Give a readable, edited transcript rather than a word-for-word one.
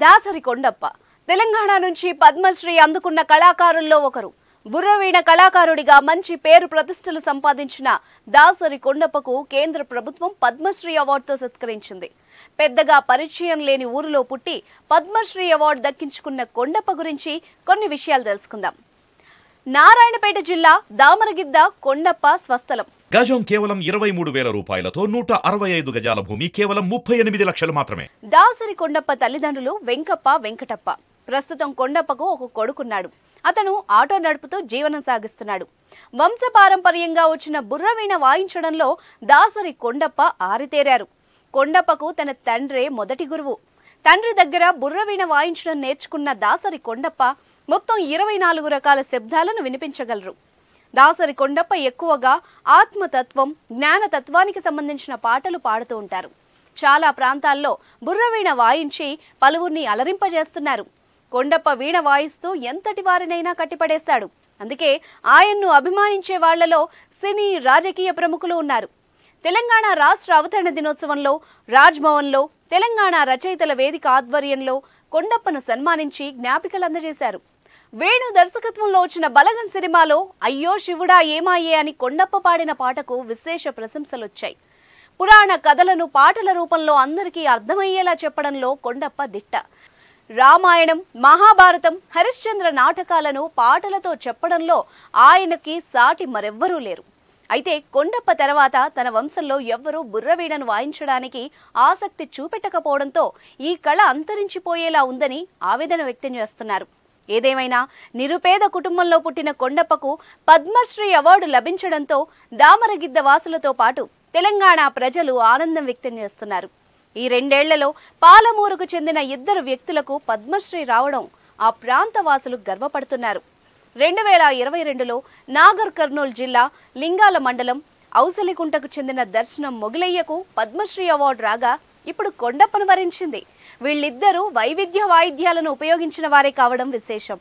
దాసరి కొండప్ప తెలంగాణ నుంచి పద్మశ్రీ అందుకున్న కళాకారుల్లో ఒకరు. బుర్రవీణ కళాకారుడిగా మంచి పేరు ప్రతిష్టలు సంపాదించిన దాసరి కొండప్పకు కేంద్ర ప్రభుత్వం పద్మశ్రీ అవార్డుతో సత్కరించింది. పెద్దగా పరిచయం లేని ఊరిలో పుట్టి పద్మశ్రీ అవార్డు దక్కించుకున్న కొండప్ప గురించి కొన్ని విషయాలు తెలుసుకుందాం. నారాయణపేట జిల్లా దామరగిద్ద కొండప్ప స్వస్థలం. గజం కేవలం 23,000 రూపాయలతో 165 గజాల భూమి కేవలం 38 లక్షలు మాత్రమే. దాసరి కొండప్ప తల్లిదండ్రులు వెంకప్ప, వెంకటప్ప. ప్రస్తుతం కొండప్పకు ఒక కొడుకున్నాడు. అతను ఆటో నడుపుతూ జీవనం సాగిస్తున్నాడు. వంశపారంపర్యంగా వచ్చిన బుర్రవీణ వాయించడంలో దాసరి కొండప్ప ఆరితేరారు. కొండప్పకు తన తండ్రే మొదటి గురువు. తండ్రి దగ్గర బుర్రవీణ వాయించడం నేర్చుకున్న దాసరి కొండప్ప మొత్తం 24 రకాల శబ్దాలను వినిపించగలరు. దాసరి కొండప్ప ఎక్కువగా ఆత్మతత్వం, జ్ఞానతత్వానికి సంబంధించిన పాటలు పాడుతూ ఉంటారు. చాలా ప్రాంతాల్లో బుర్రవీణ వాయించి పలువురిని అలరింపజేస్తున్నారు. కొండప్ప వీణ వాయిస్తూ ఎంతటి వారినైనా కట్టిపడేస్తాడు. అందుకే ఆయన్ను అభిమానించే వాళ్లలో సినీ, రాజకీయ ప్రముఖులు ఉన్నారు. తెలంగాణ రాష్ట్ర అవతరణ దినోత్సవంలో రాజ్భవన్లో తెలంగాణ రచయితల వేదిక ఆధ్వర్యంలో కొండప్పను సన్మానించి జ్ఞాపికలు అందజేశారు. వేణు దర్శకత్వంలో వచ్చిన బలగం సినిమాలో అయ్యో శివుడా ఏమాయే అని కొండప్ప పాడిన పాటకు విశేష ప్రశంసలొచ్చాయి. పురాణ కథలను పాటల రూపంలో అందరికీ అర్థమయ్యేలా చెప్పడంలో కొండప్ప దిట్ట. రామాయణం, మహాభారతం, హరిశ్చంద్ర నాటకాలను పాటలతో చెప్పడంలో ఆయనకి సాటి మరెవ్వరూ లేరు. అయితే కొండప్ప తర్వాత తన వంశంలో ఎవ్వరూ బుర్రవీణను వాయించడానికి ఆసక్తి చూపెట్టకపోవడంతో ఈ కళ అంతరించిపోయేలా ఉందని ఆవేదన వ్యక్తం చేస్తున్నారు. ఏదేమైనా నిరుపేద కుటుంబంలో పుట్టిన కొండప్పకు పద్మశ్రీ అవార్డు లభించడంతో దామరగిద్ద వాసులతో పాటు తెలంగాణ ప్రజలు ఆనందం వ్యక్తం చేస్తున్నారు. ఈ 2 ఏళ్లలో పాలమూరుకు చెందిన 2 వ్యక్తులకు పద్మశ్రీ రావడం ఆ ప్రాంత వాసులు గర్వపడుతున్నారు. 2022లో నాగర్ కర్నూలు జిల్లా లింగాల మండలం ఔసలికుంటకు చెందిన దర్శనం మొగిలయ్యకు పద్మశ్రీ అవార్డు రాగా ఇప్పుడు కొండప్పను వరించింది. వీళ్ళిద్దరూ వైవిధ్య వాయిద్యాలను ఉపయోగించిన వారే కావడం విశేషం.